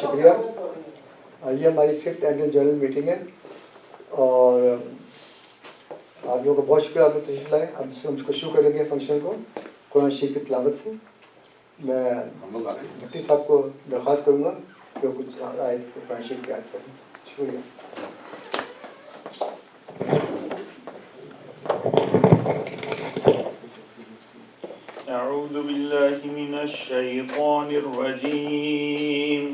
शुक्रिया। ये हमारी 5th एनुअल जनरल मीटिंग है और आप लोगों को बहुत शुक्रिया, आपने तशरीफ लाए। अब हम शुरू करेंगे फंक्शन को कुरान शरीफ की तिलावत से। मैं भट्टी साहब को दरख्वास्त करूँगा कि वो कुछ आयत कुरान शरीफ की आयत करें। शुक्रिया। अऊज़ु बिल्लाहि मिनश शैतानिर रजीम।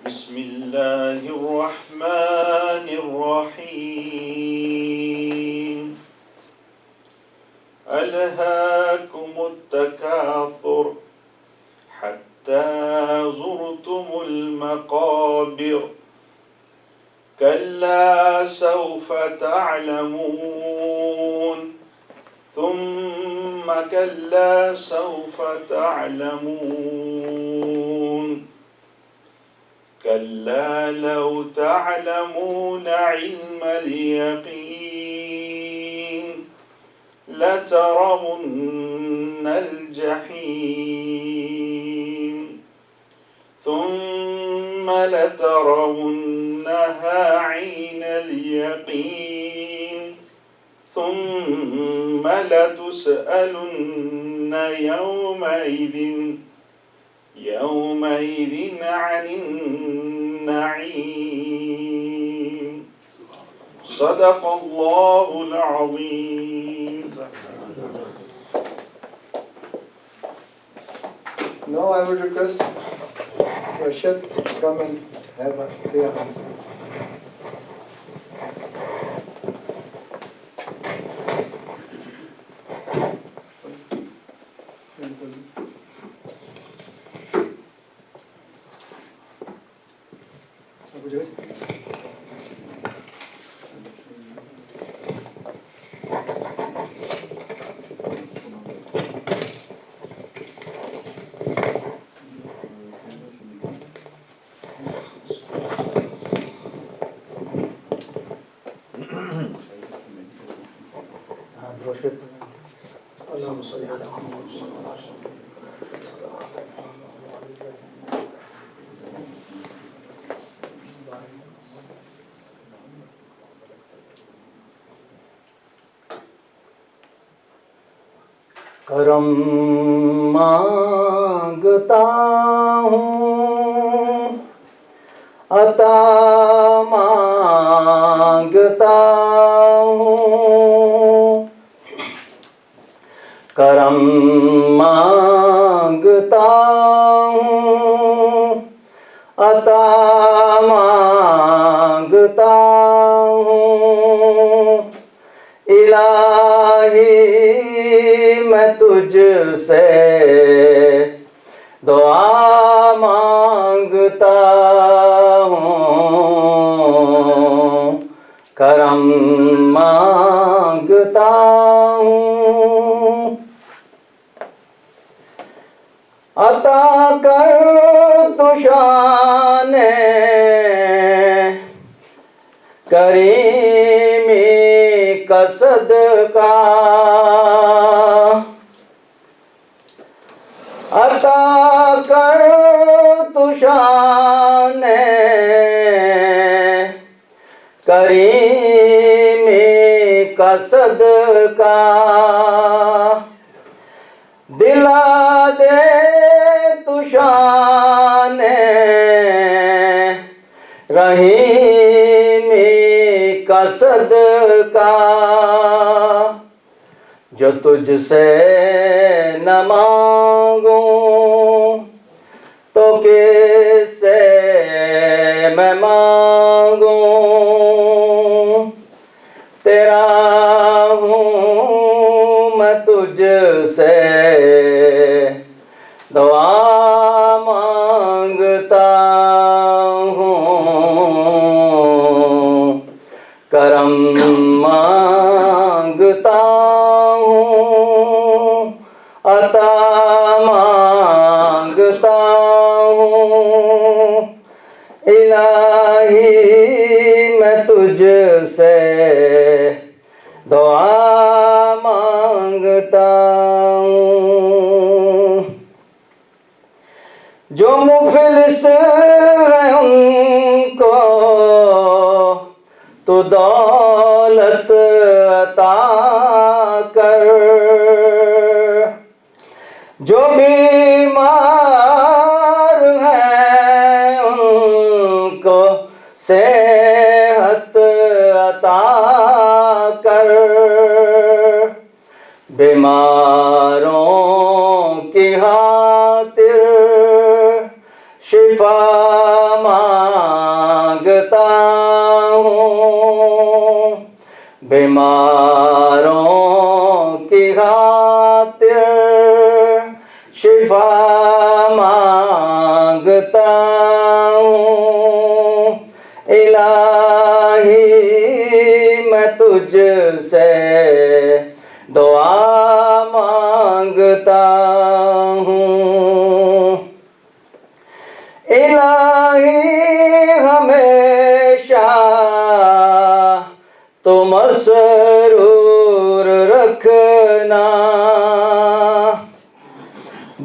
बिस्मिल्लाहिर रहमानिर रहीम। अलहाकुमुत तकासुर हत्ता ज़ुरतुमुल मक़ाबिर कल्ला सौफ तअलमून ثم كلا سوف تعلمون كلا لو تعلمون علم اليقين لترون الجحيم ثم لترونها عين اليقين ثم لتسألن يومئذ عن النعيم. صدق الله العظيم. Now I would request Rashid to come and have us say a hymn. करम मांगता हूँ, अता मांगता हूँ, करम मांगता हूँ, अता मांगता हूँ। इलाही मैं तुझसे दुआ मांगता हूँ, करम मांगता हूँ। अता कर तू शाने करीमी का सदका, अता कर तू शाने करीमी का सदका, दिला दे तू शाने रहीमी का सदका, जो तुझसे न मांगूं तो किससे मैं मांगूं। तेरा हूँ मैं तुझसे दुआ मांगता हूँ, करम मांगता हूँ, अता मांगता हूँ। इलाही मैं तुझसे दुआ मांगता हूँ। जो मुफलिस इज्जत अता कर, जो बीमार हैं उनको सेहत अता कर, बीमारों की खातिर शिफा मांगता हूँ, बीमारों की खातिर शिफा मांगता हूँ। इलाही मैं तुझसे दुआ मांगता हूँ। इलाही हमेशा तो मसरूर रखना,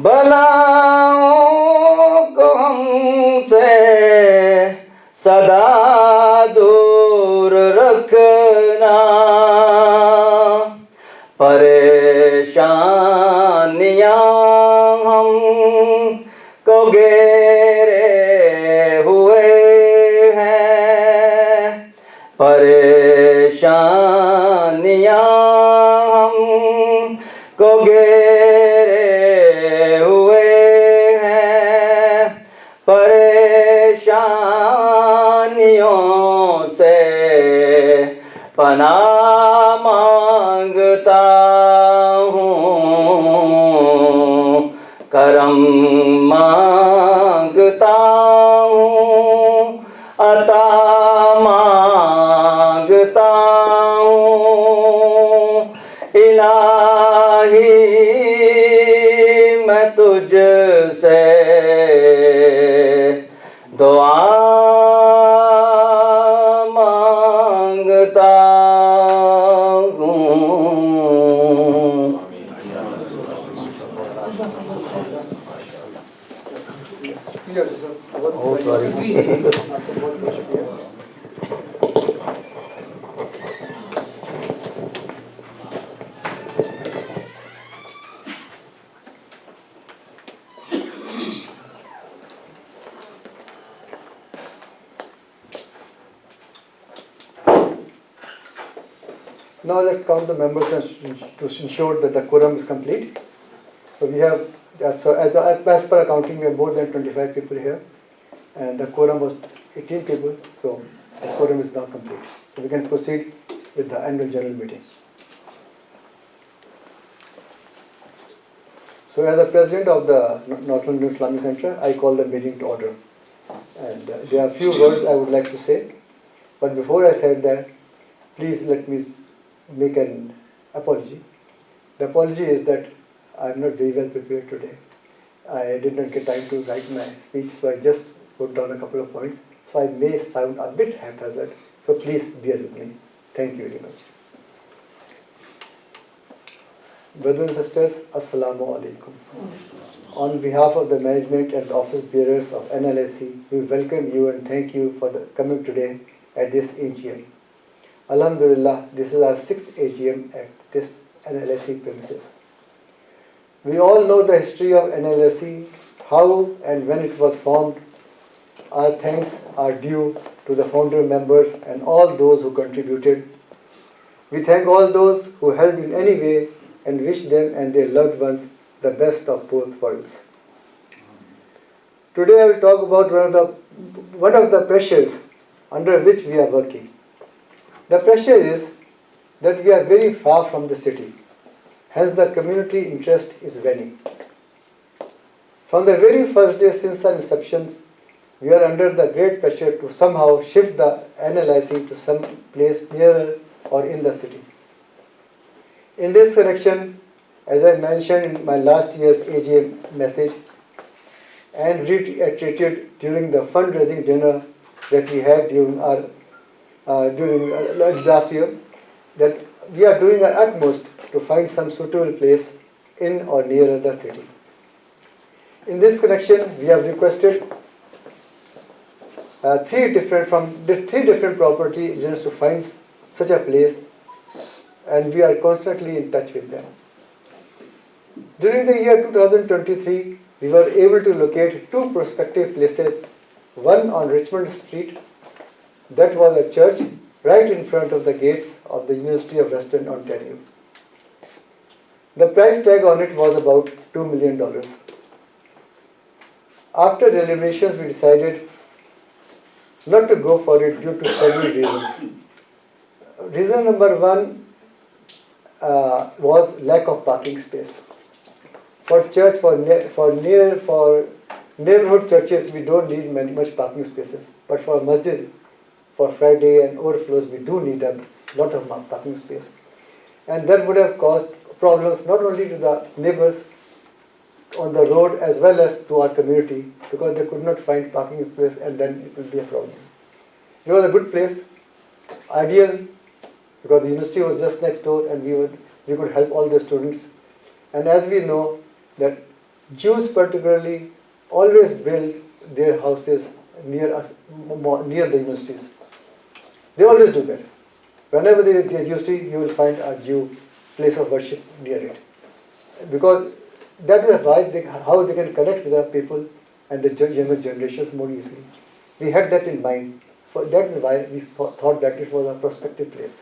बलाओं को हमसे सदा दूर रखना, परेशानियां हम को घेरे हुए हैं, परेशानियां हम को घेरे हुए हैं, परेशानियों से पनाह मांगता हूँ, करम मांगता हूँ, अता मांगता हूँ। इलाही मैं तुझसे दुआ मांगता हूँ। बहुत सॉरी, आपका बहुत बहुत शुक्रिया। Now let's count the members to ensure that the quorum is complete. So we have, as per accounting, we have more than 25 people here, and the quorum was 18 people, so the quorum is now complete. So we can proceed with the annual general meeting. So as the president of the North London Islamic Center, I call the meeting to order. And there are a few words I would like to say, but before I said that, please let me make an apology. The apology is that I am not very well prepared today. I did not get time to write my speech, so I just put down a couple of points. So I may sound a bit haphazard, so please bear with me. Thank you very much. Brothers and sisters, Assalamu alaikum. On behalf of the management and the office bearers of NLIC, we welcome you and thank you for coming today at this AGM. Alhamdulillah, this is our 6th AGM at this NLIC premises. We all know the history of NLIC, how and when it was formed. Our thanks are due to the founder members and all those who contributed. We thank all those who helped in any way and wish them and their loved ones the best of both worlds. Today I will talk about one of the pressures under which we are working. The pressure is that we are very far from the city, hence the community interest is waning. From the very first day since our inception, we are under the great pressure to somehow shift the NLIC to some place nearer or in the city. In this connection, as I mentioned in my last year's AGM message and reiterated during the fundraising dinner that we had during last year, that we are doing our utmost to find some suitable place in or near the city. In this connection, we have requested three different property agents to find such a place and we are constantly in touch with them. During the year 2023, we were able to locate two prospective places, one on Richmond Street, that was a church right in front of the gates of the University of Western Ontario. The price tag on it was about $2 million. After deliberations, we decided not to go for it due to several reasons. Reason number one was lack of parking space. For church, for neighborhood churches, we don't need much parking spaces. But for masjid, for Friday and overflows, we do need a lot of parking space. And that would have caused problems not only to the neighbors on the road as well as to our community, because they could not find parking space, and then it will be a problem. It was a good place, ideal, because the university was just next door, and we could help all the students. And as we know that Jews particularly always build their houses near us, near the universities. They always do that. Whenever there is a university, you will find a Jew place of worship near it, because that is how they can connect with the people and the younger generations more easily. We had that in mind. That is why we thought that it was a prospective place.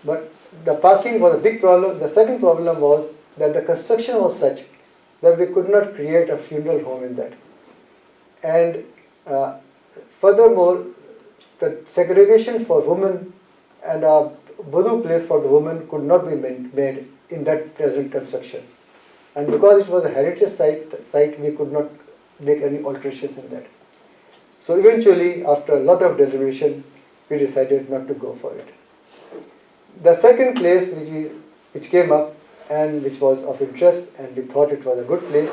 But the parking was a big problem. The second problem was that the construction was such that we could not create a funeral home in that. And furthermore, the segregation for women and a wudu place for the women could not be made in that present construction. And because it was a heritage site, we could not make any alterations in that. So eventually, after a lot of deliberation, we decided not to go for it. The second place which came up and which was of interest, and we thought it was a good place,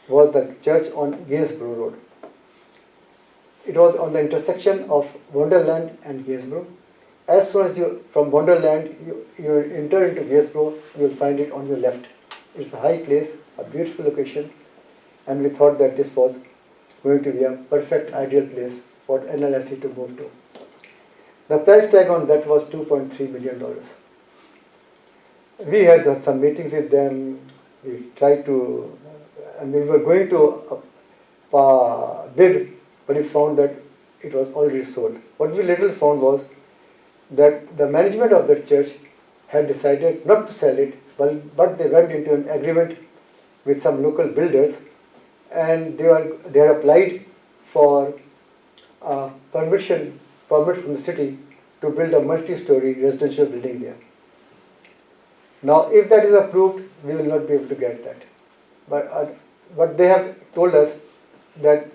was the church on Gainsborough Road. It was on the intersection of Wonderland and Gainsborough. As soon as you, from Wonderland, you enter into Gainsborough, you will find it on your left. It's a high place, a beautiful location, and we thought that this was going to be a perfect, ideal place for NLIC to move to. The price tag on that was $2.3 million. We had some meetings with them. We tried to, and we were going to bid, but we found that it was already sold. What we later found was that the management of the church had decided not to sell it, but they went into an agreement with some local builders, and they had applied for permit from the city to build a multi-story residential building there. Now, if that is approved, we will not be able to get that. But they have told us that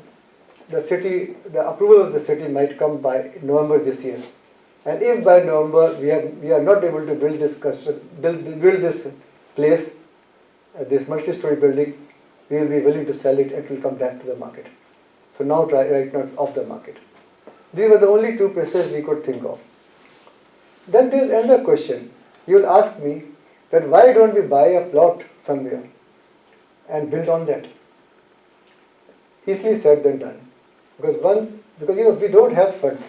the approval of the city might come by November this year. And if by November we are not able to build this place, this multi-story building, we will be willing to sell it and it will come back to the market. So now right now it's off the market. These were the only two places we could think of. Then there is another question. You will ask me that why don't we buy a plot somewhere and build on that? Easily said than done. Because we don't have funds.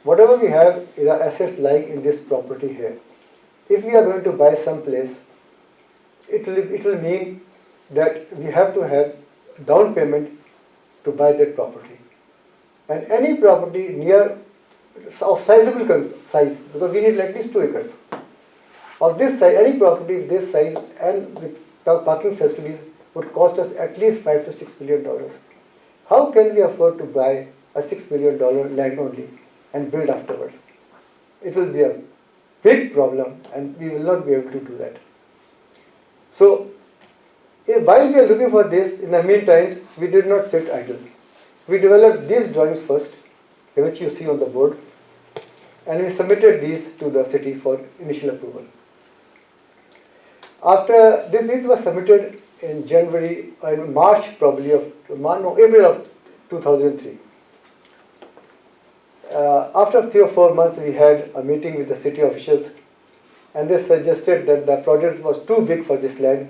Whatever we have is our assets lying in this property here. If we are going to buy some place, it will mean that we have to have down payment to buy that property. And any property of sizable size, because we need at least 2 acres. Of this size, any property of this size and with parking facilities would cost us at least $5 to $6 million. How can we afford to buy a $6 million land only and build afterwards? It will be a big problem, and we will not be able to do that. So, while we are looking for this, in the meantime, we did not sit idle. We developed these drawings first, which you see on the board, and we submitted these to the city for initial approval. After these were submitted in March probably April of 2003. After 3 or 4 months, we had a meeting with the city officials, and they suggested that the project was too big for this land,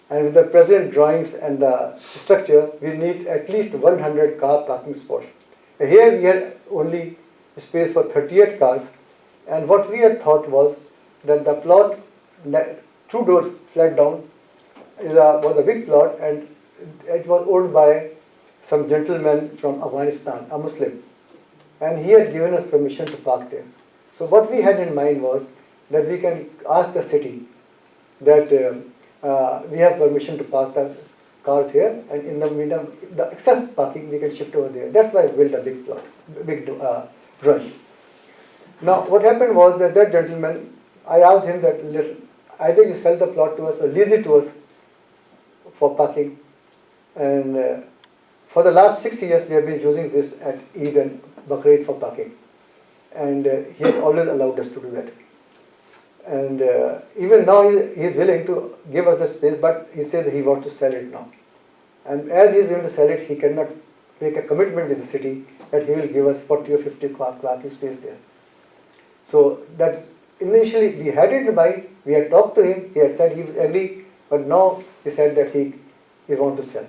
and with the present drawings and the structure, we need at least 100 car parking spots. Here we had only space for 38 cars, and what we had thought was that the plot, two doors flat down, was a big plot, and it was owned by some gentleman from Afghanistan, a Muslim, and he had given us permission to park there. So what we had in mind was that we can ask the city that we have permission to park the cars here, and in the meantime, the excess parking we can shift over there. That's why I built a big plot, big drawing. Now, what happened was that that gentleman, I asked him that, listen, either you sell the plot to us or lease it to us for parking. And for the last 6 years, we have been using this at Eid and Bakr for parking. And he has always allowed us to do that. And even now, he is willing to give us the space, but he said that he wants to sell it now. And as he is going to sell it, he cannot make a commitment with the city that he will give us 40 or 50 parking space there. So that initially we had it in mind, we had talked to him, he had said he would agree, but now he said that he wants to sell.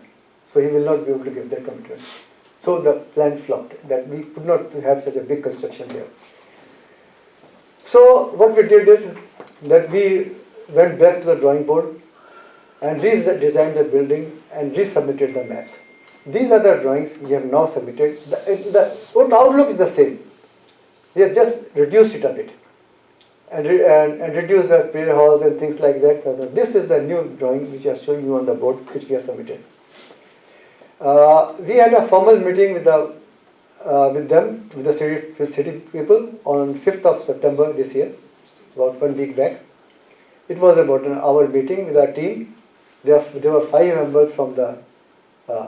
So he will not be able to give that commitment. So the plan flopped, that we could not have such a big construction there. So what we did is that we went back to the drawing board and redesigned the building and resubmitted the maps. These are the drawings we have now submitted. The outlook is the same. We have just reduced it a bit and reduced the prayer halls and things like that. So this is the new drawing which I am showing you on the board, which we have submitted. We had a formal meeting with the city people on 5th of September this year, about 1 week back. It was about an hour meeting with our team. There were 5 members from the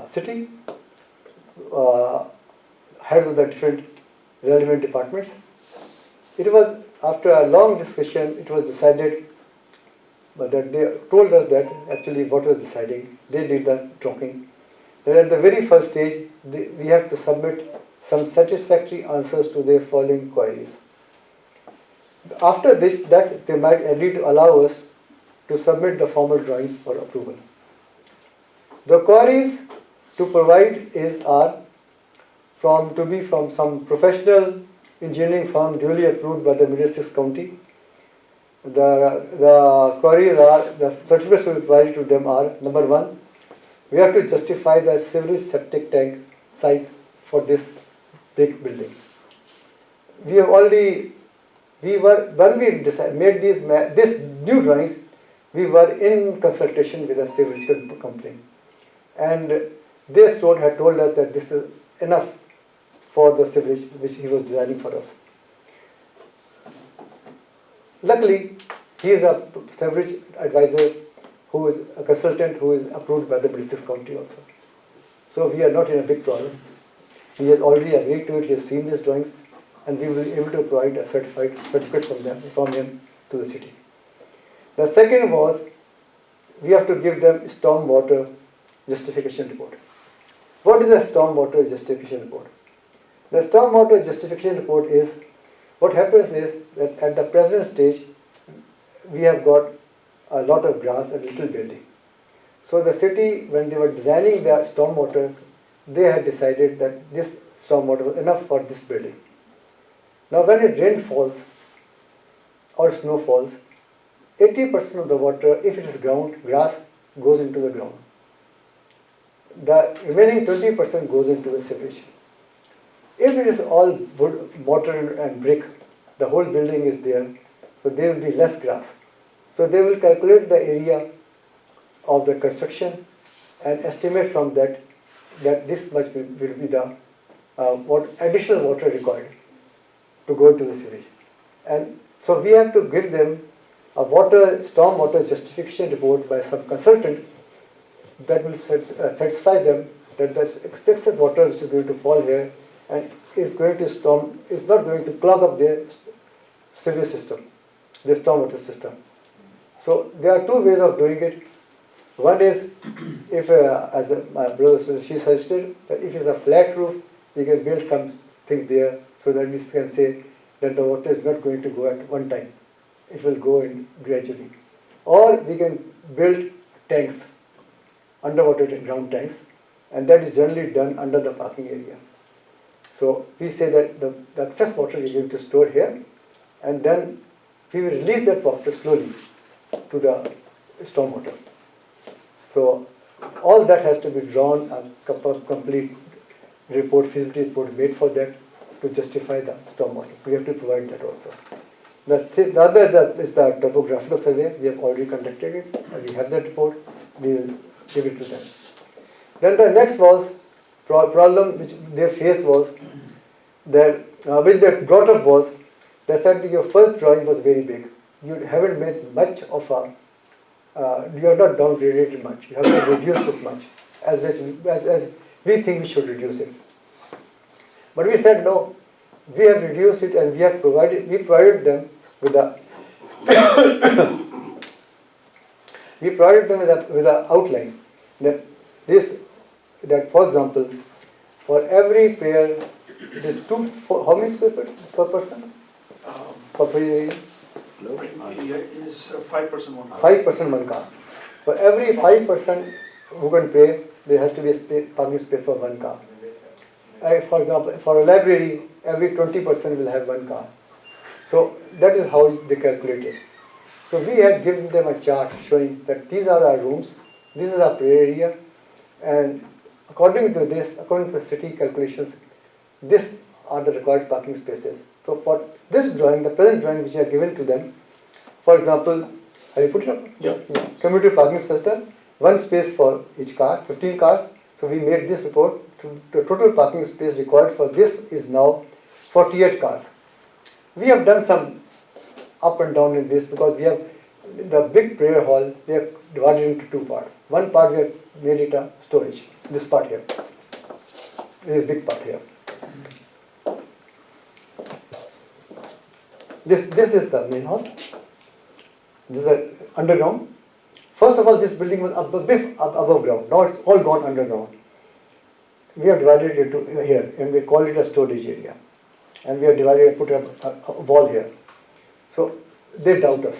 city, heads of the different relevant departments. It was after a long discussion, it was decided, but that they told us that actually what was deciding, they did the talking. That at the very first stage, we have to submit some satisfactory answers to their following queries. After this, that they might agree to allow us to submit the formal drawings for approval. The queries to provide are from some professional engineering firm duly approved by the Middlesex County. The queries are, the certificates to be provided to them are, number 1, we have to justify the sewage septic tank size for this big building. When we made these new drawings, we were in consultation with a sewage company, and they had told us that this is enough for the sewage which he was designing for us. Luckily, he is a sewage advisor who is a consultant who is approved by the Middlesex County also. So we are not in a big problem. He has already agreed to it, he has seen these drawings, and we will be able to provide a certificate from him to the city. The second was, we have to give them stormwater justification report. What is a stormwater justification report? The stormwater justification report is, what happens is that at the present stage, we have got a lot of grass and little building. So the city, when they were designing the stormwater, they had decided that this stormwater was enough for this building. Now when rain falls or snow falls, 80% of the water, if it is grass, goes into the ground. The remaining 20% goes into the sewage. If it is all wood, mortar and brick, the whole building is there, so there will be less grass. So they will calculate the area of the construction and estimate from that this much will be the additional water required to go into the sewage. And so we have to give them a stormwater justification report by some consultant that will satisfy them that the excessive water which is going to fall here and it's not going to clog up their sewage system, the stormwater system. So there are 2 ways of doing it. One is, if as my brother she suggested, that if it's a flat roof, we can build something there so that we can say that the water is not going to go at one time. It will go in gradually. Or we can build tanks, underwater ground tanks, and that is generally done under the parking area. So we say that the excess water is going to store here, and then we will release that water slowly to the stormwater. So all that has to be drawn, a complete report, feasibility report made for that to justify the stormwater. So we have to provide that also. The other is the topographical survey. We have already conducted it. We have that report. We will give it to them. Then the next was problem which they faced was that which they brought up was that your first drawing was very big. You haven't made much of a you have not downgraded it much. You have not reduced as much as we think we should reduce it. But we said no. We have reduced it and we provided them with a with a outline that for example, for every prayer it is how many square feet per person? For prayer area? Is 5% one. 5% one car. For every 5% who can pray, there has to be a parking space for one car. For example, for a library, every 20% will have one car. So that is how they calculate it. So we had given them a chart showing that these are our rooms, this is our prayer area, and according to the city calculations, these are the required parking spaces. So for this drawing, the present drawing which I have given to them, for example, have you put it up? Yeah. Community parking system, one space for each car, 15 cars. So we made this report. The total parking space required for this is now 48 cars. We have done some up and down in this because we have the big prayer hall, they have divided into two parts. One part we have made it a storage, this part here. This big part here. This is the main hall. This is underground. First of all, this building was above ground. Now it's all gone underground. We have divided it into here and we call it a storage area. And we have divided and put a wall here. So they doubt us.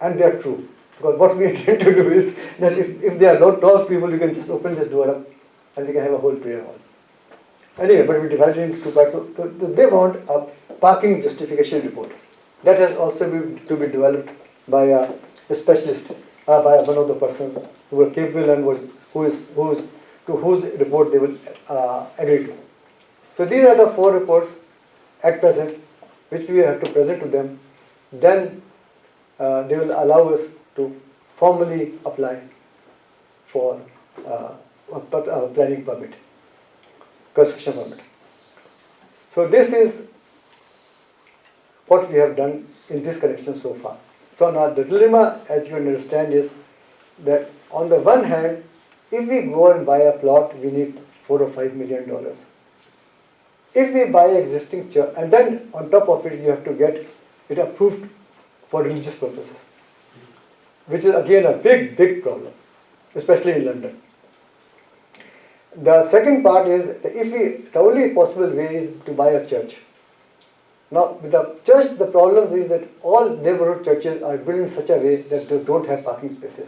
And they are true. Because what we intend to do is that if there are a lot of people, you can just open this door up and we can have a whole prayer hall. Anyway, but we divided it into two parts. So they want a parking justification report. That has also to be developed by a specialist, by one of the persons who were capable and to whose report they will agree to. So these are the 4 reports at present which we have to present to them. Then they will allow us to formally apply for a planning permit, construction permit. So this is what we have done in this connection so far. So now the dilemma, as you understand, is that on the one hand, if we go and buy a plot, we need $4 or $5 million. If we buy existing church, and then on top of it, you have to get it approved for religious purposes, which is again a big problem, especially in London. The second part is that the only possible way is to buy a church. Now, with the church, the problem is that all neighborhood churches are built in such a way that they don't have parking spaces.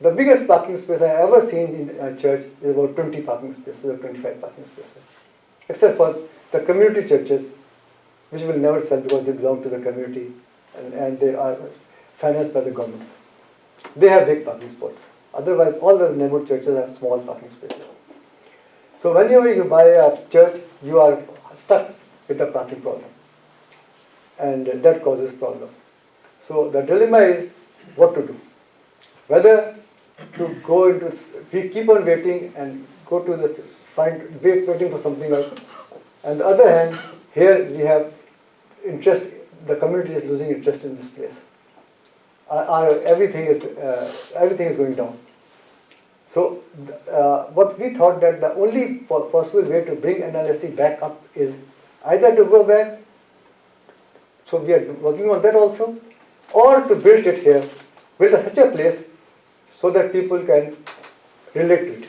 The biggest parking space I have ever seen in a church is about 20 parking spaces or 25 parking spaces. Except for the community churches, which will never sell because they belong to the community and they are financed by the governments. They have big parking spots. Otherwise, all the neighborhood churches have small parking spaces. So whenever you buy a church, you are stuck with the parking problem. And that causes problems. So the dilemma is what to do. Whether to go into, we keep on waiting and go to this, waiting for something else. On the other hand, here we have interest, the community is losing interest in this place. Everything is going down. So what we thought that the only possible way to bring NLIC back up is either to go back, so we are working on that also, or to build it here, build such a place so that people can relate to it.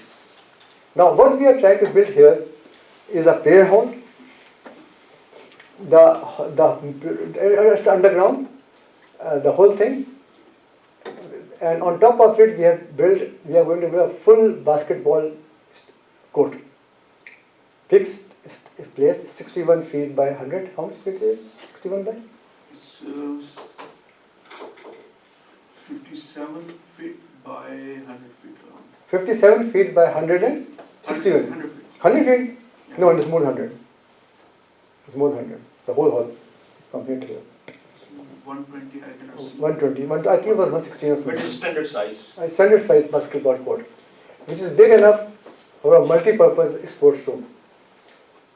Now what we are trying to build here is a prayer hall. It's underground, the whole thing. And on top of it, we are going to build a full basketball court. Fixed place, 61 feet by 100. How much feet is it? 61 by? 57 feet by 100 feet around. 57 feet by 161. 100 feet. 100 feet? No, it's more than 100. It's more than 100. The whole hall from here to here. 120 I cannot see. 120. I think it was 116 or But something. it's standard size. A standard size basketball court, which is big enough for a multi-purpose sports room.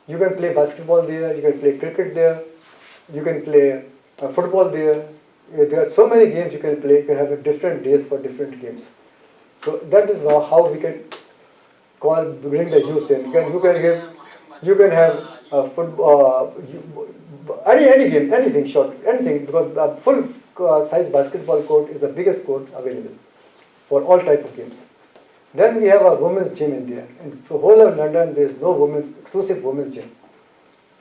You can play basketball there, you can play cricket there, you can play football there. There are so many games you can play. You can have different days for different games. So that is how we can bring the youth in. You can have football, any game, anything short, anything, because the full size basketball court is the biggest court available for all type of games. Then we have a women's gym in there. In the whole of London, there is no exclusive women's gym.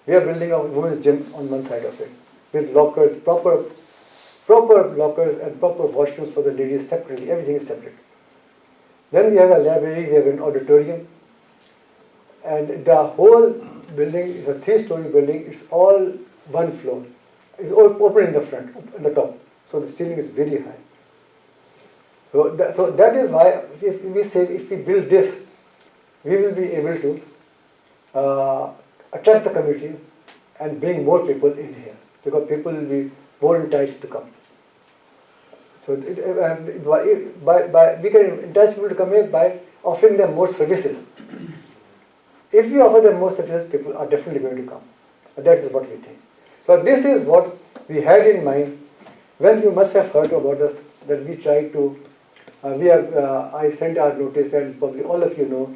We are building a women's gym on one side of it with lockers, proper lockers and proper washrooms for the ladies separately. Everything is separate. Then we have a library, we have an auditorium, and the whole building is a 3-story building. It's all one floor. It's all open in the front, in the top. So the ceiling is very high. So that is why if we build this, we will be able to attract the community and bring more people in here, because people will be more enticed to come. So we can entice people to come here by offering them more services. If we offer them more services, people are definitely going to come. That is what we think. So this is what we had in mind when you must have heard about us, that we tried to, I sent our notice, and probably all of you know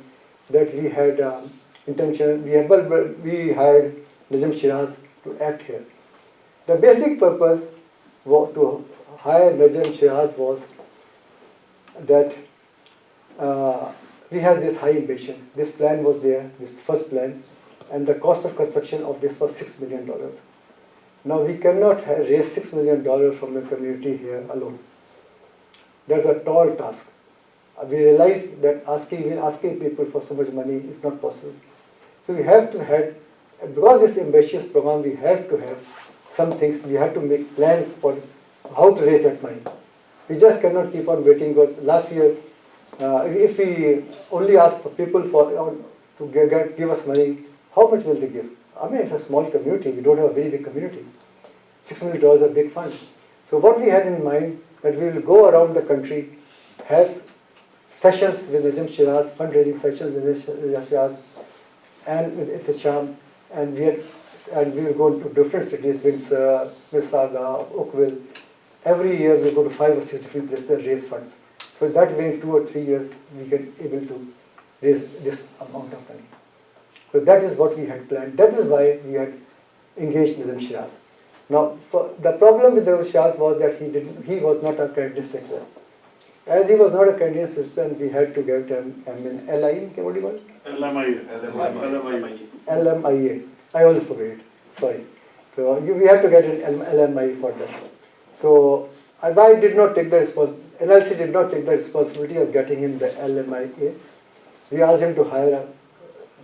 that we had intention, we hired Najam Shiraz to act here. The basic purpose to hire Najam Shiraz was that we had this high ambition. This plan was there, this first plan, and the cost of construction of this was $6 million. Now we cannot raise $6 million from the community here alone. That's a tall task. We realized that asking people for so much money is not possible. So we have to have, because this ambitious program, we have to have some things, we have to make plans for how to raise that money. We just cannot keep on waiting. Because last year, if we only ask for people to give us money, how much will they give? I mean, it's a small community. We don't have a very big community. $6 million is a big fund. So what we had in mind, that we will go around the country, have sessions with Najam Shiraz, fundraising sessions with Najam Shiraz, and with Ihtisham, and we will go to different cities, Windsor, Mississauga, Oakville. Every year we go to 5 or 6 different places and raise funds. So that way in 2 or 3 years we can able to raise this amount of money. So that is what we had planned. That is why we had engaged Najam Shiraz. Now the problem with Najam Shiraz was that he was not a Canadian citizen. As he was not a Canadian citizen, we had to get him an LIC, what do you call it? LMIA. I always forget it. Sorry. So we have to get an LMIA for that. So I did not take the responsibility. NLIC did not take the responsibility of getting him the LMIA. We asked him to hire a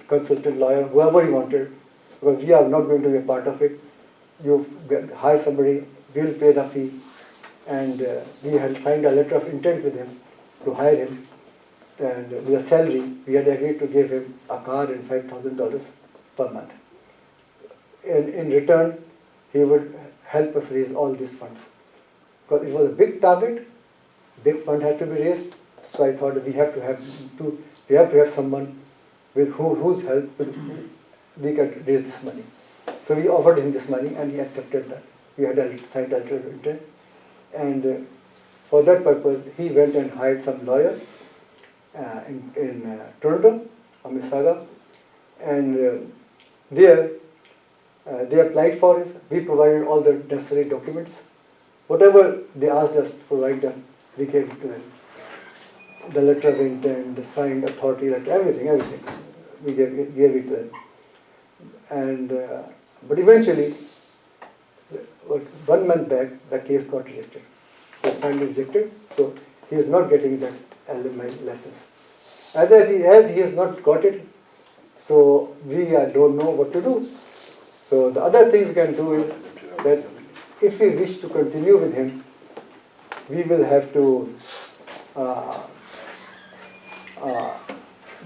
consultant lawyer, whoever he wanted, because we are not going to be a part of it. You hire somebody, we will pay the fee, and we had signed a letter of intent with him to hire him, and with a salary, we had agreed to give him a car and $5,000 per month. In return, he would help us raise all these funds. Because it was a big target, big fund had to be raised, so I thought that we have to have someone with whose help we can raise this money. So we offered him this money and he accepted that. We had signed a letter of intent, and for that purpose he went and hired some lawyer in Toronto or Mississauga, and there they applied for it. We provided all the necessary documents. Whatever they asked us to provide them, we gave it to them. The letter of intent, the signed authority letter, everything. We gave it to them. And but eventually, 1 month back, the case got rejected. It was finally rejected, so he is not getting that LMI license. As he has not got it, so we don't know what to do. So the other thing we can do is that if we wish to continue with him, we will have to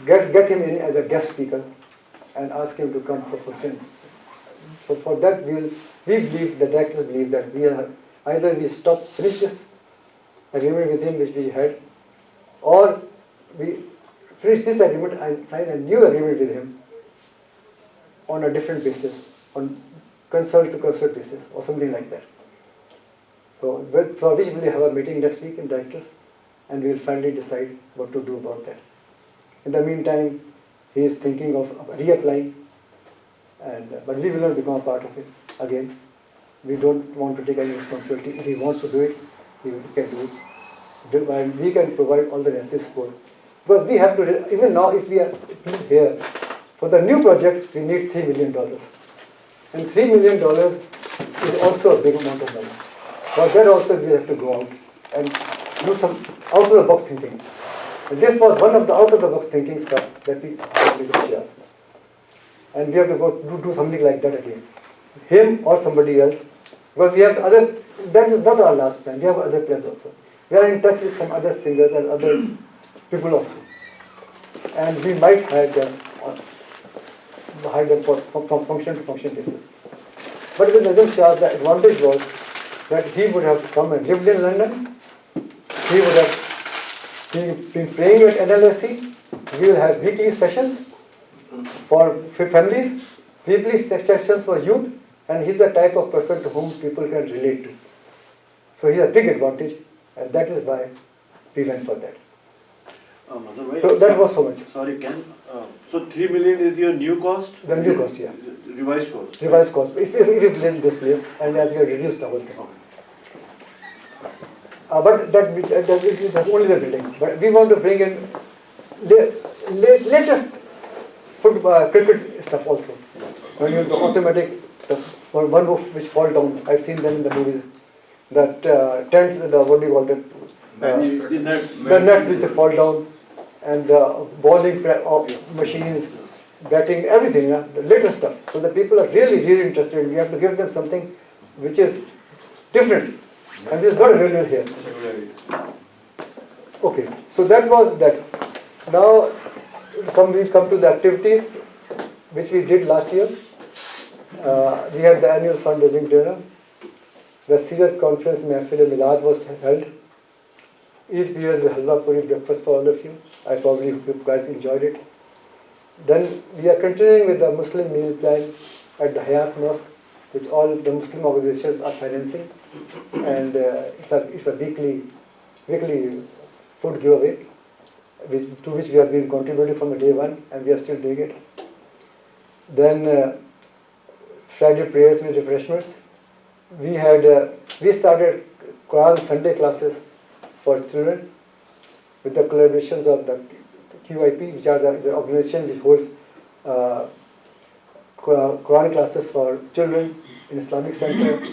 get him in as a guest speaker and ask him to come for function. So for that, we believe, the directors believe that either we finish this agreement with him which we had, or we finish this agreement and sign a new agreement with him on a different basis, on consult to consult basis or something like that. So for which we will have a meeting next week in directors, and we will finally decide what to do about that. In the meantime, he is thinking of reapplying, but we will not become a part of it again. We don't want to take any responsibility. If he wants to do it, he can do it. And we can provide all the necessary support. Because we have to, even now if we are here, for the new project, we need $3 million. And $3 million is also a big amount of money. For that also we have to go out and do some out-of-the-box thinking. And this was one of the out-of-the-box thinking stuff that we asked. And we have to go do something like that again. Him or somebody else. Because we have that is not our last plan. We have other plans also. We are in touch with some other singers and other people also. And we might hire them from function to function basis. But with Nazim Shah, the advantage was that he would have come and lived in London. He would have been praying at NLIC. We will have weekly sessions for families, weekly sessions for youth, and he's the type of person to whom people can relate to. So he's a big advantage, and that is why we went for that. So that was so much. Sorry, so 3 million is your new cost? The new cost, yeah. Revised cost? Revised cost. If we place this place, and as we have reduced the whole thing. Okay. But that's only the building. But we want to bring in latest cricket stuff also. When you have the automatic, one roof which fall down. I've seen them in the movies. That tents, what do you call them? The nets which they fall down, and the bowling machines, batting, everything, the latest stuff. So the people are really, really interested. We have to give them something which is different, and which is not available here. Okay, so that was that. Now we come to the activities which we did last year. We had the annual fundraising dinner. The Sirat conference Milad was held. Each year the halwa puri breakfast for all of you. I probably hope you guys enjoyed it. Then we are continuing with the Muslim meal plan at the Hayat Mosque, which all the Muslim organizations are financing, and it's a weekly food giveaway, to which we have been contributing from the day one, and we are still doing it. Then Friday prayers with refreshments. We started Quran Sunday classes for children with the collaborations of the QIP, which is the organization which holds Quran classes for children in Islamic Center,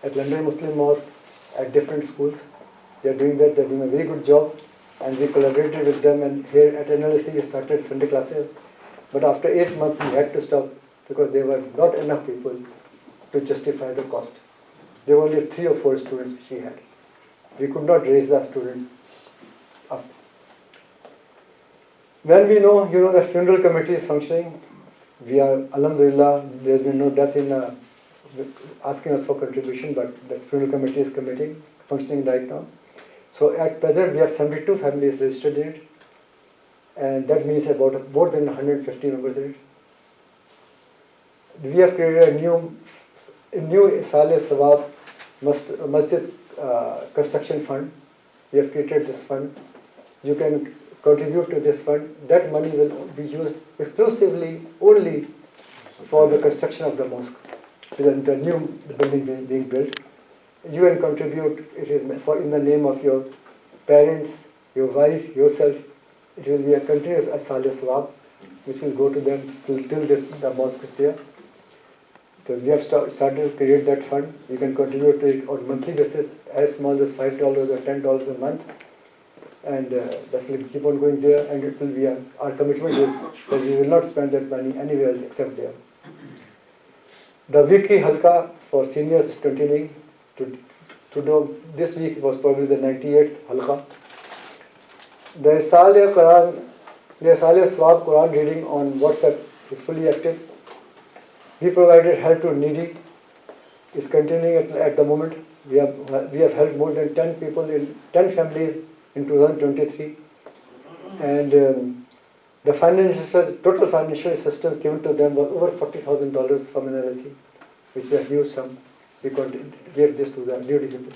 at London Muslim Mosque, at different schools. They are doing that. They are doing a very good job, and we collaborated with them. And here at NLIC we started Sunday classes, but after 8 months we had to stop because there were not enough people to justify the cost. There were only 3 or 4 students which we had. We could not raise the student up. When we know, the funeral committee is functioning, we are, alhamdulillah, there has been no death in asking us for contribution, but the funeral committee is functioning right now. So at present we have 72 families registered in it, and that means about more than 150 members in it. We have created a new Saleh Sawab Masjid construction fund. We have created this fund. You can contribute to this fund. That money will be used exclusively only for the construction of the mosque, the new building being built. You can contribute it is in the name of your parents, your wife, yourself. It will be a continuous Saleh Sawab, which will go to them till the mosque is there. So we have started to create that fund. You can contribute to it on a monthly basis, as small as $5 or $10 a month, and that will keep on going there. And it will be our commitment is that we will not spend that money anywhere else except there. The weekly halqa for seniors is continuing. To do this week was probably the 98th halqa. The Isale Swab Quran reading on WhatsApp is fully active. We provided help to needy. Is continuing at the moment. We have helped more than 10 people in 10 families in 2023, and the total financial assistance given to them was over $40,000 from NLIC, which is a huge sum. We gave this to the needy people,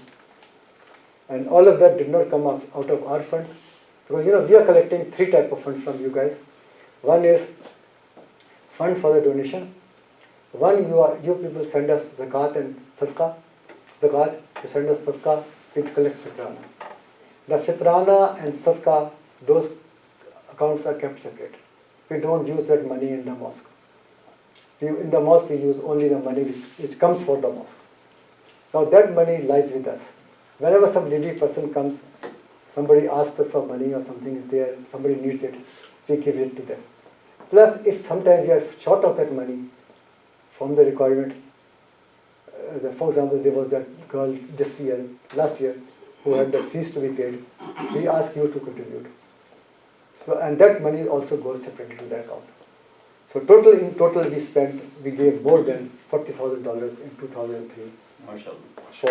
and all of that did not come out of our funds, because we are collecting 3 types of funds from you guys. One is funds for the donation. One, you people send us zakat and sadaqah. Zakat, you send us sadaqah, we collect fitrana. The fitrana and sadaqah, those accounts are kept separate. We don't use that money in the mosque. In the mosque, we use only the money which comes for the mosque. Now that money lies with us. Whenever some needy person comes, somebody asks us for money or something is there, somebody needs it, we give it to them. Plus, if sometimes we are short of that money from the requirement, for example, there was that girl last year, who had the fees to be paid, we ask you to contribute. So, and that money also goes separately to the account. So in total we gave more than $40,000 in 2003 for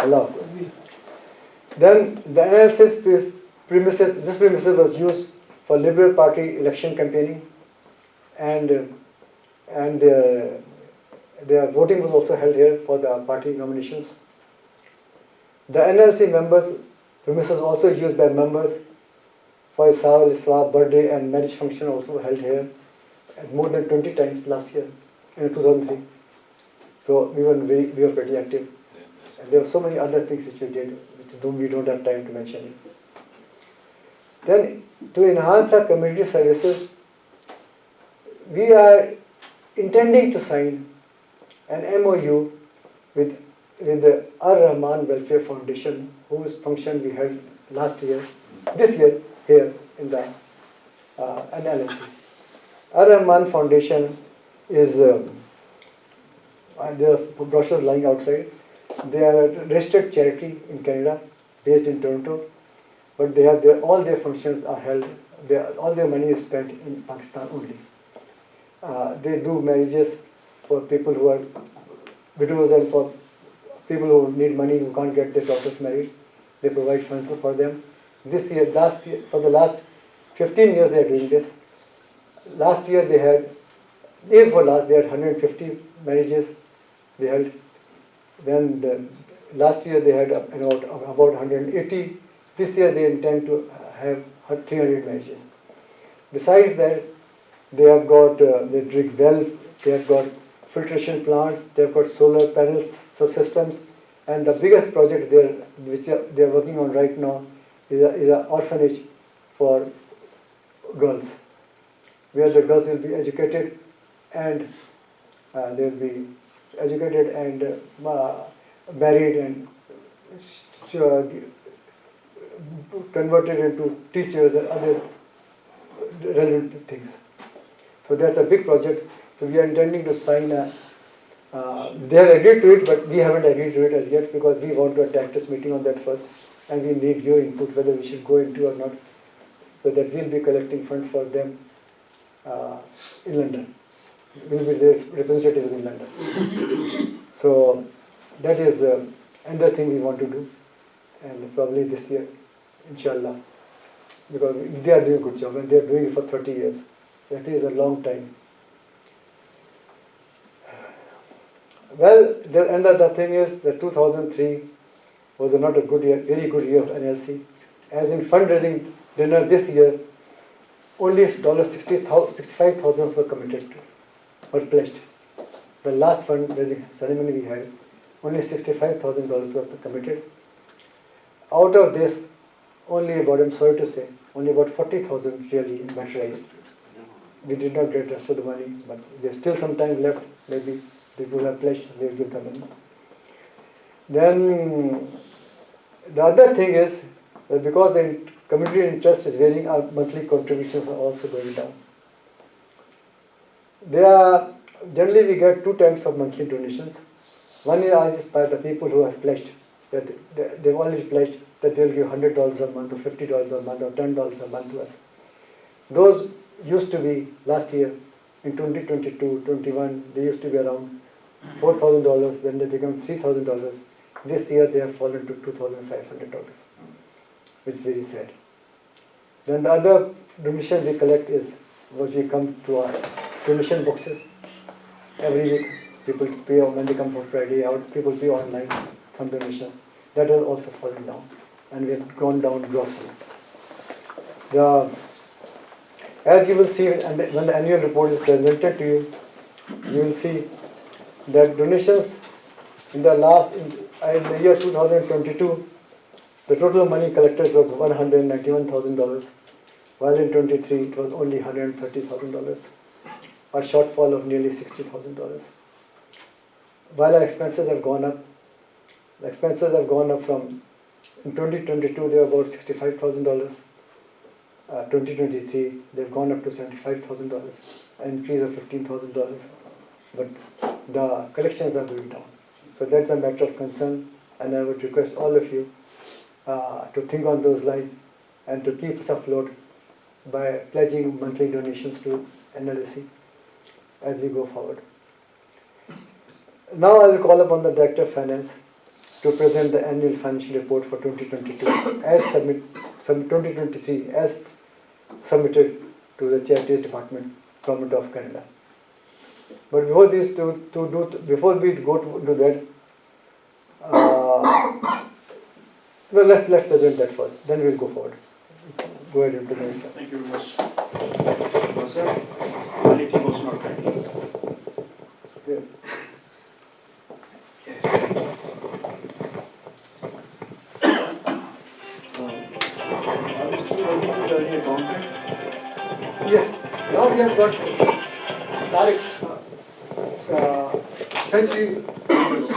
Allah. Then the analysis premises was used for Liberal Party election campaigning, and their voting was also held here for the party nominations. The NLC members' premises also used by members for Islam birthday and marriage function also held here, and more than 20 times last year in 2003. So we were pretty active, and there were so many other things which we did, which we don't have time to mention it. Then, to enhance our community services, we are intending to sign an MOU with the Ar-Rahman Welfare Foundation, whose function we held this year here in the NLIC. Ar-Rahman Foundation is, there are brochures lying outside. They are a registered charity in Canada, based in Toronto, but all their functions are held, all their money is spent in Pakistan only. They do marriages for people who are widows and for people who need money, who can't get their daughters married. They provide funds for them. For the last 15 years they are doing this. Last year they had 150 marriages they held. Then last year they had about 180. This year they intend to have 300 marriages. Besides that, they have got, they drink well, they have got filtration plants, they have got solar panels systems, and the biggest project which they are working on right now is an orphanage for girls, where the girls will be educated and married and converted into teachers and other relevant things. So that's a big project. So we are intending to sign they have agreed to it, but we haven't agreed to it as yet, because we want to attack this meeting on that first, and we need your input whether we should go into or not, so that we'll be collecting funds for them in London. We'll be their representatives in London. So that is another thing we want to do, and probably this year, inshallah, because they are doing a good job and they are doing it for 30 years. That is a long time. Well, the thing is that 2003 was not a good year, very good year of NLC. As in fundraising dinner this year, only $65,000 were committed to, were pledged. The last fundraising ceremony we had, only $65,000 were committed. Out of this, only about, I'm sorry to say, only about 40,000 really materialized. We did not get the rest of the money, but there's still some time left. Maybe people have pledged, they'll give the money. Then the other thing is that because the community interest is varying, our monthly contributions are also going down. generally we get 2 types of monthly donations. One is by the people who have pledged, that they've already pledged that they'll give $100 a month or $50 a month or $10 a month to us. Those used to be last year in 2022-21, they used to be around $4,000, then they become $3,000. This year they have fallen to $2,500, which is very sad. Then the other donation we collect is what we come to our donation boxes every week. People pay when they come for Friday out. People pay online some donations. That has also fallen down, and we have gone down grossly. As you will see, when the annual report is presented to you, you will see that donations in the year 2022, the total money collected was $191,000, while in 23 it was only $130,000, a shortfall of nearly $60,000. While our expenses have gone up, the expenses have gone up from, in 2022 they were about $65,000, 2023 they've gone up to $75,000, an increase of $15,000, but the collections are going down. So that's a matter of concern, and I would request all of you to think on those lines and to keep us afloat by pledging monthly donations to NLIC as we go forward. Now I will call upon the Director of Finance to present the annual financial report for 2022 2023 as submitted to the Charities Department, Government of Canada. But before before we go to do that, well, let's present that first. Then we'll go forward. Go ahead and present. Thank you very much. Sir, quality was not ready. Yeah. Yes. Are we still working with the accountant? Yes. Now we have got Tariq, Century.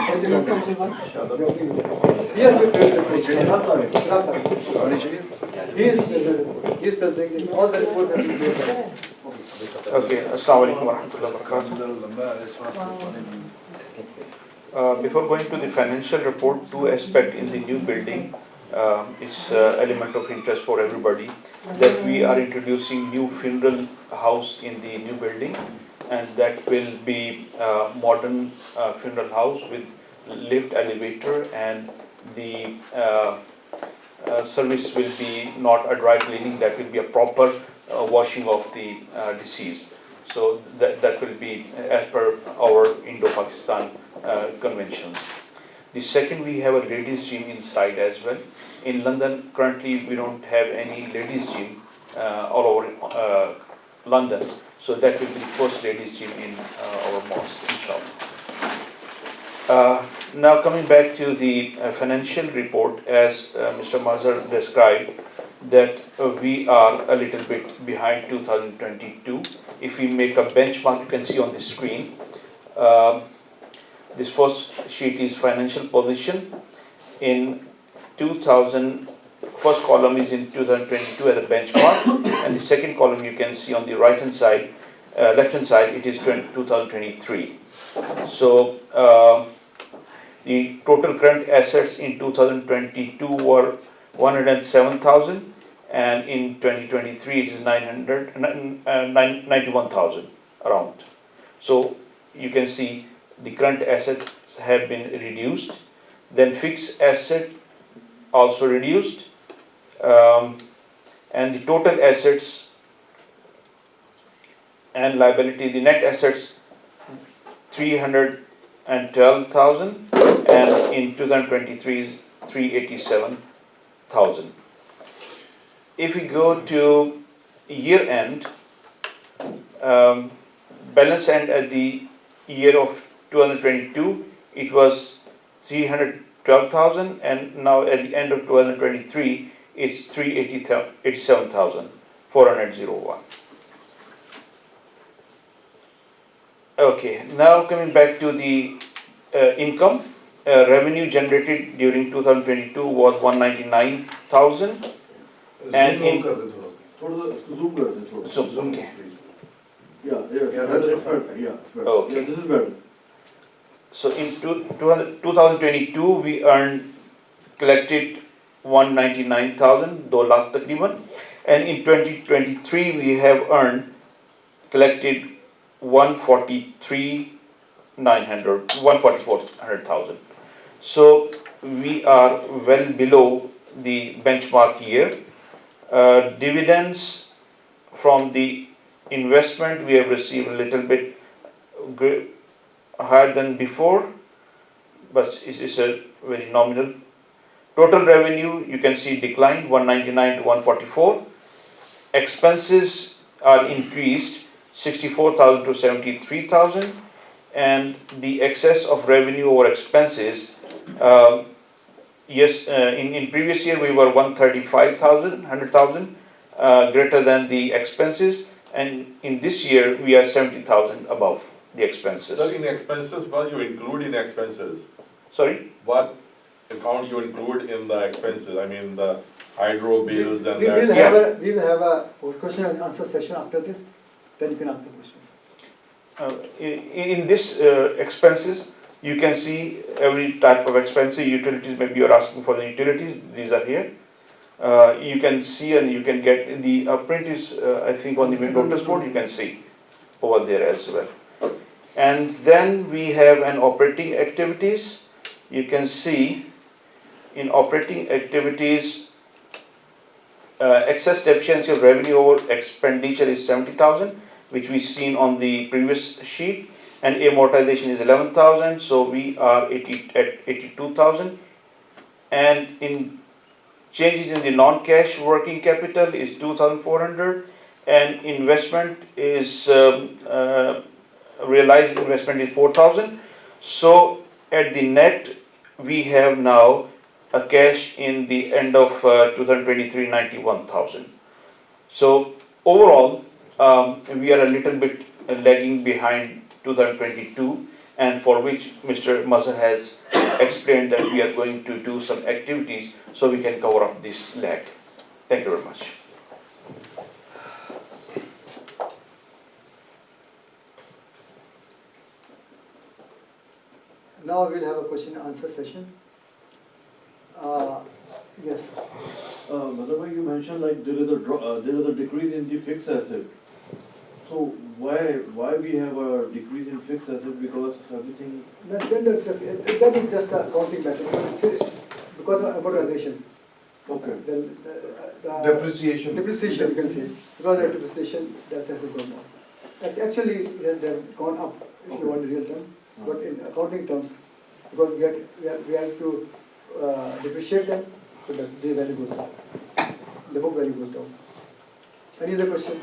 He has been He is presenting all the reports that we made. Okay, Assalamu alaikum warahmatullahi wabarakatuh. Before going to the financial report, 2 aspects in the new building is element of interest for everybody, that we are introducing new funeral house in the new building, and that will be modern funeral house with lift, elevator, and the service will be not a dry cleaning, that will be a proper washing of the deceased. So that will be as per our Indo-Pakistan conventions. The second, we have a ladies gym inside as well. In London, currently we don't have any ladies gym all over London. So that will be the first ladies gym in our mosque, inshallah. Now coming back to the financial report, as Mr. Mazhar described, that we are a little bit behind 2022. If we make a benchmark, you can see on the screen. This first sheet is financial position. In 2000, first column is in 2022 as a benchmark, and the second column you can see on the right hand side, left hand side, it is 2023. So the total current assets in 2022 were 107,000, and in 2023 it is 91,000 around. So you can see the current assets have been reduced, then fixed asset also reduced, and the total assets and liability, the net assets 312,000, and in 2023 is 387,000. If we go to year end, balance end at the year of 2022, it was 312,000, and now at the end of 2023, it's 387,401. Okay, now coming back to the income, revenue generated during 2022 was 199,000, and in zoom, okay. Yeah, Yeah, that's perfect. Yeah, it's better. Okay. Yeah, this is better. So in 2022, we collected 199,000, 2 lakh takriban, and in 2023 we have collected 144,000. So we are well below the benchmark year. Dividends from the investment we have received a little bit higher than before, but it's a very nominal. Total revenue you can see declined 199 to 144. Expenses are increased 64,000 to 73,000, and the excess of revenue over expenses. In previous year we were 135,000, 100,000 greater than the expenses, and in this year we are 70,000 above the expenses. Sir, in expenses, what you include in expenses? Sorry? What account you include in the expenses? I mean, the hydro bills and We will that. we will have a question and answer session after this, then you can ask the questions. In this expenses, you can see every type of expense. Utilities, maybe you're asking for the utilities, these are here. You can see and you can get, the print is I think on the window notice board, you can see over there as well. And then we have an operating activities. You can see in operating activities, excess deficiency of revenue over expenditure is 70,000, which we seen on the previous sheet, and amortization is 11,000, so we are at 82,000. And in changes in the non-cash working capital is 2,400, and investment is realized investment is 4,000. So at the net we have now a cash in the end of 2023 91,000. So overall we are a little bit lagging behind 2022, and for which Mr. Mazhar has explained that we are going to do some activities so we can cover up this lag. Thank you very much. Now we'll have a question and answer session. Yes. Madhava, you mentioned like there is a decrease in the fixed asset. So why we have a decrease in fixed asset, because everything? That is just a accounting matter. Because of amortization. Okay. Then Depreciation. Depreciation, you can say. Because of depreciation, that's has gone down. Actually, they've gone up if you want the real term. But in accounting terms, because we have to depreciate them, so that the value goes down. The book value goes down. Any other question?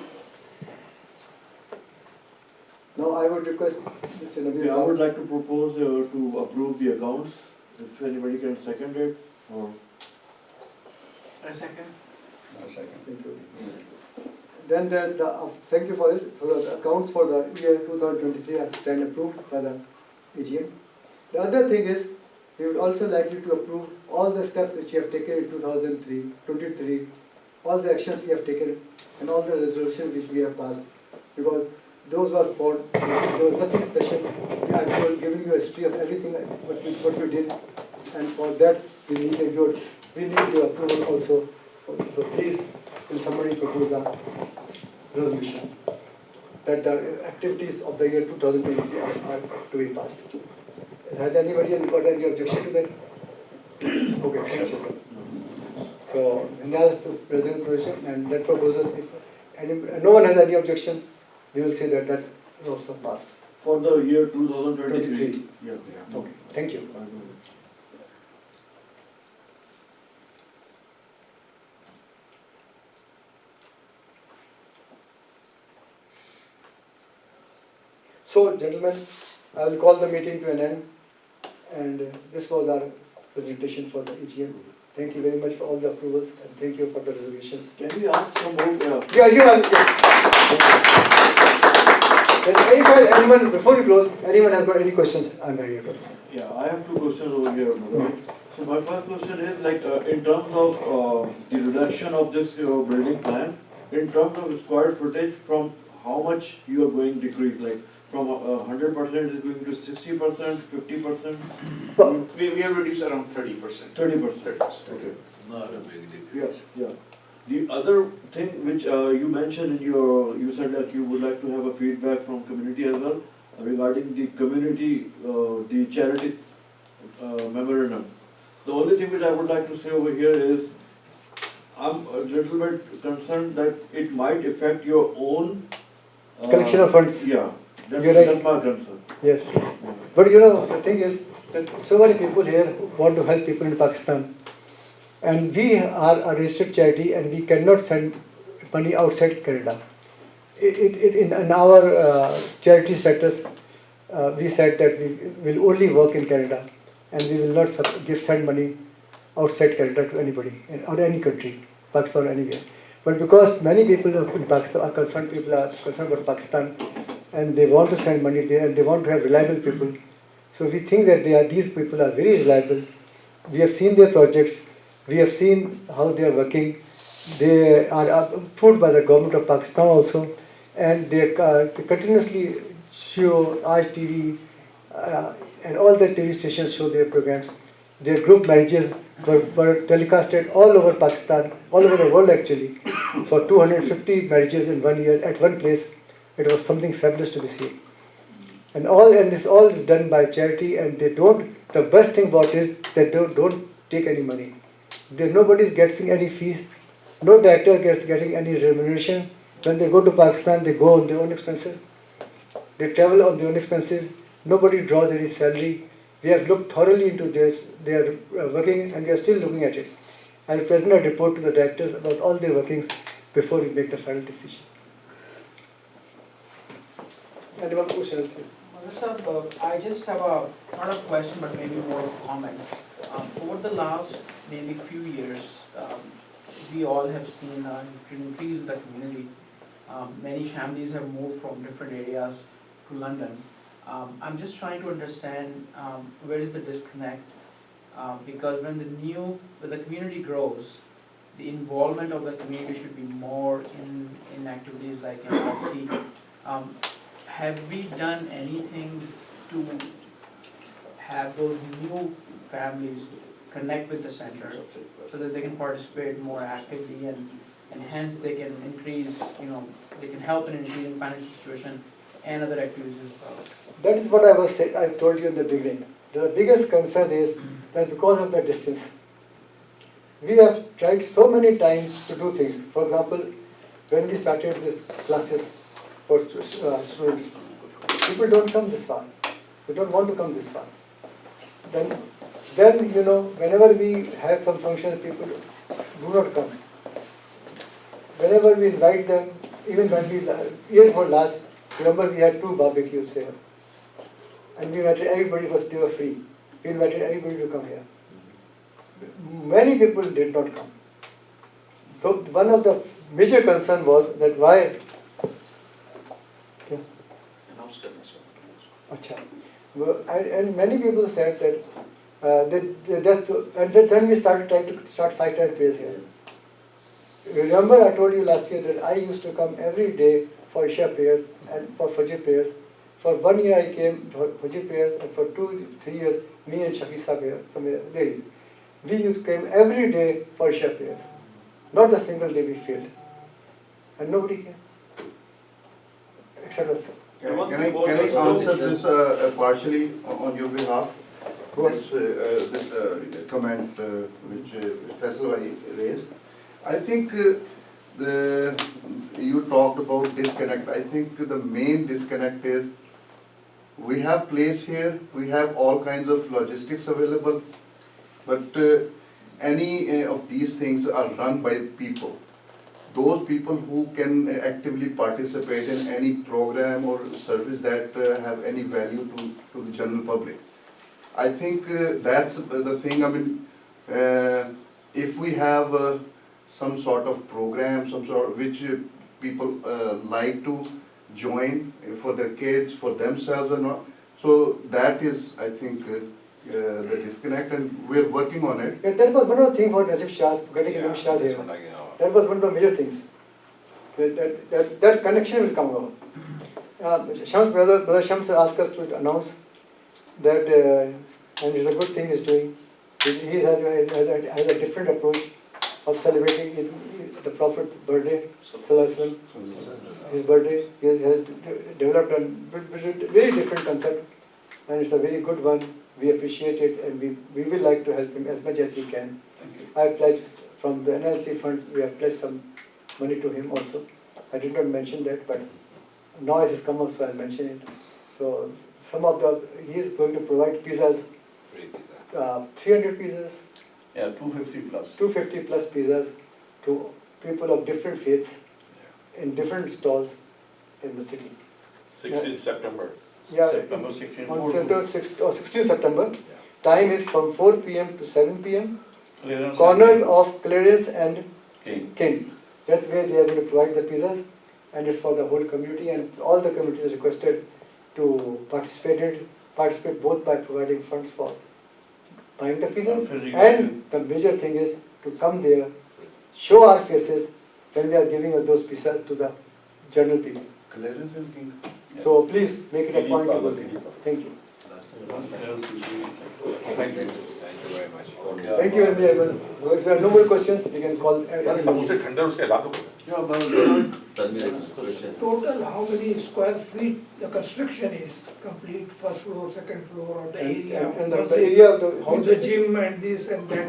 Now I would request Mr. Nabil. I would like to propose to approve the accounts, if anybody can second it, or? A second. Thank you. Then thank you for it. For the accounts for the year 2023 have been approved by the AGM. The other thing is, we would also like you to approve all the steps which you have taken in 2023, all the actions we have taken, and all the resolutions which we have passed. Because those were for, there was nothing special. I am giving you a history of everything what we did, and for that we need your approval also. So please, will somebody propose the resolution that the activities of the year 2023 are to be passed. Has anybody got any objection to that? Okay, thank you, sir. So, now President Provision, and that proposal, if no one has any objection, we will say that is also passed. For the year 2023? Yeah. Okay, thank you. So, gentlemen, I will call the meeting to an end, and this was our presentation for the AGM. Thank you very much for all the approvals, and thank you for the resolutions. Can we ask some more? Yeah, you have. If anyone, before we close, anyone has got any questions, I'm ready to answer. Yeah, I have two questions over here, Madhav. So my first question is like in terms of the reduction of this building plan, in terms of square footage, from how much you are going decrease, like from 100% is going to 60%, 50%? But, We have reduced around 30%. 30%. Okay. Not a big deal. Yes, yeah. The other thing which you mentioned in your, you said that you would like to have a feedback from community as well regarding the community, the charity memorandum. The only thing which I would like to say over here is, I'm a little bit concerned that it might affect your own collection of funds, Yeah, that's, You're right. that's my concern. yes. But you know, the thing is that so many people here want to help people in Pakistan. And we are a registered charity and we cannot send money outside Canada. In our charity status, we said that we will only work in Canada and we will not send money outside Canada to anybody or any country, Pakistan or anywhere. But because many people in Pakistan are concerned, people are concerned about Pakistan and they want to send money there and they want to have reliable people. So we think that these people are very reliable. We have seen their projects. We have seen how they are working. They are approved by the government of Pakistan also, and they continuously show Aaj TV and all the TV stations show their programs. Their group marriages were telecasted all over Pakistan, all over the world actually, for 250 marriages in 1 year at one place. It was something fabulous to be seen. And this all is done by charity, and they don't. The best thing about it is that they don't take any money. Nobody is getting any fees. No director gets getting any remuneration. When they go to Pakistan, they go on their own expenses. They travel on their own expenses. Nobody draws any salary. We have looked thoroughly into this. They are working, and we are still looking at it. I will present a report to the directors about all their workings before we make the final decision. Anyone questions? Sir, I just have not a question, but maybe more of a comment. Over the last maybe few years, we all have seen an increase in the community. Many families have moved from different areas to London. I'm just trying to understand where is the disconnect, because when the community grows, the involvement of the community should be more in activities like NLIC. Have we done anything to have those new families connect with the center so that they can participate more actively and hence they can increase, they can help in increasing financial situation and other activities as well? That is what I told you in the beginning. The biggest concern is that because of the distance, we have tried so many times to do things. For example, when we started these classes for students, people don't come this far. They don't want to come this far. Then whenever we have some function, people do not come. Whenever we invite them, even when year before last, remember we had 2 barbecues here. And we invited everybody, they were free. We invited everybody to come here. Many people did not come. So one of the major concern was that why. Achha. And many people said that and then we started trying to start 5 times prayers here. Remember I told you last year that I used to come every day for Isha prayers and for Fajr prayers. For 1 year I came for Fajr prayers, and for 2-3 years me and Shafi Sahib here, we came every day for Isha prayers. Not a single day we failed. And nobody came. Except us. Can I answer this partially on your behalf? This comment which Faisal raised. I think you talked about disconnect. I think the main disconnect is we have place here, we have all kinds of logistics available, but any of these things are run by people. Those people who can actively participate in any program or service that have any value to the general public. I think that's the thing. I mean, if we have some sort of program, which people like to join for their kids, for themselves or not, so that is, I think, the disconnect, and we're working on it. Yeah, that was one of the things for Najib Shah, getting Najib Shah here. That was one of the major things. That connection will come over. Shams brother Shams asked us to announce that, and it's a good thing he's doing. He has a different approach of celebrating the Prophet's birthday, Sallallahu Alaihi Wasallam. His birthday, he has developed a very different concept, and it's a very good one. We appreciate it, and we will like to help him as much as we can. I pledged from the NLIC funds, we have pledged some money to him also. I did not mention that, but now it has come up, so I'll mention it. So he is going to provide pizzas, 300 pizzas, Yeah, 250 plus. 250 plus pizzas to people of different faiths in different stalls in the city. 16th September. Yeah, September 16th. on 16th September. Time is from 4 p.m. to 7 p.m. Corners of Clarence and King. That's where they are going to provide the pizzas, and it's for the whole community, and all the communities are requested to participate both by providing funds for buying the pizzas, and the major thing is to come there, show our faces when we are giving those pizzas to the general people. Clarence and King. So please make it a point to go there. Thank you. Thank you. Thank you, everyone. If there are no more questions, we can call. समोसे ठंडे उसके हिला दो Total, how many square feet the construction is complete, first floor, second floor, or the area? And the area of the With the gym and this and that.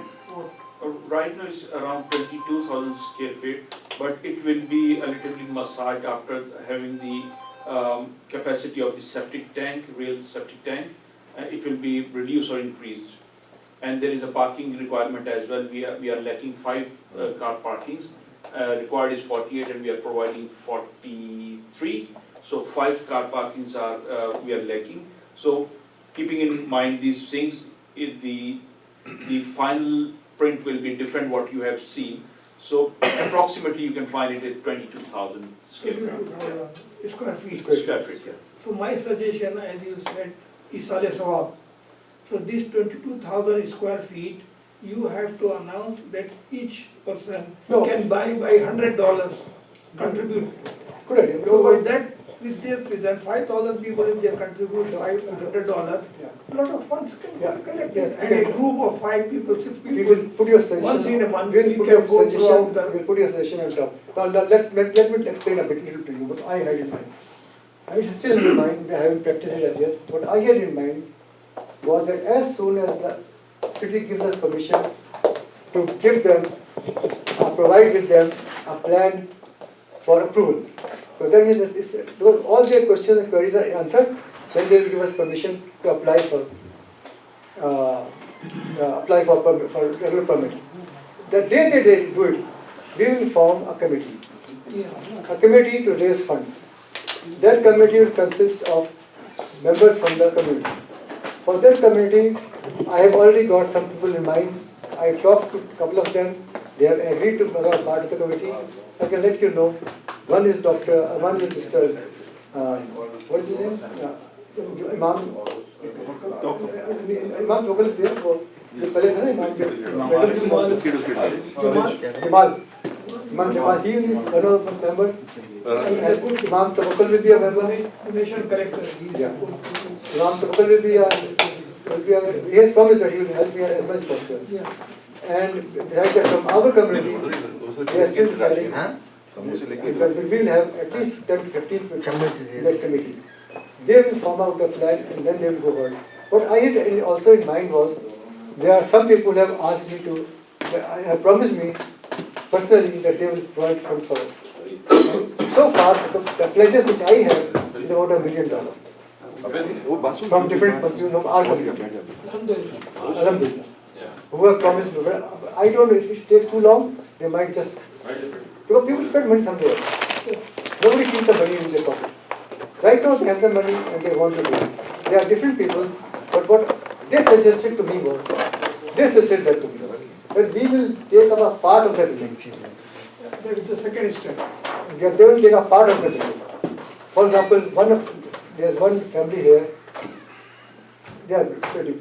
Right now it's around 22,000 square feet, but it will be a little bit massaged after having the capacity of the septic tank, real septic tank. It will be reduced or increased. And there is a parking requirement as well. We are lacking 5 car parkings. Required is 48 and we are providing 43. So 5 car parkings are we are lacking. So keeping in mind these things, the final print will be different what you have seen. So approximately you can find it at 22,000 square feet. Square feet. Yeah. So my suggestion, as you said, is Saleh Sawab. So this 22,000 square feet, you have to announce that each person can buy by $100, contribute. Good idea. So with that, with this, then 5,000 people if they contribute $100, a lot of funds can be collected. Yes, And a group of 5 people, 6 We people, will put your suggestion. once in a month, We will we put can your go suggestion. throughout We will put your suggestion on top. Now let me explain a bit little to you what I had in mind. I mean, it's still in my mind. I haven't practiced it as yet. What I had in mind was that as soon as the city gives us permission to give them, provide with them a plan for approval. So that means because all their questions and queries are answered, then they will give us permission to apply for regular permit. The day they do it, we will form a committee. A committee to raise funds. That committee will consist of members from the community. For that committee, I have already got some people in mind. I talked to a couple of them. They have agreed to become part of the committee. I can let you know. One is Mr. What is his name? Imam. Imam Tokal is there. जो पहले था ना Imam Jamal, he is one of the members. Imam Tawakkal will be a member. Nation collector. Yeah. Imam Tawakkal will be he has promised that he will help me as much as possible. Yeah. And besides that, from our community, we are still deciding. But we will have at least 10 to 15 people in that committee. They will form out the plan and then they will go forward. What I had also in mind was, there are some people who have asked me to, have promised me personally that they will provide funds for us. So far, the pledges which I have is about $1 million from different persons of our community. Alhamdulillah. Who have promised me. But I don't know if it takes too long, they might just, because people spend money somewhere. Nobody keeps the money in their pocket. Right now they have the money and they want to do it. There are different people, but what they suggested to me was, they suggested that to me, that we will take up a part of the building. That is the second step. They will take a part of the building. For example, there's one family here, they are pretty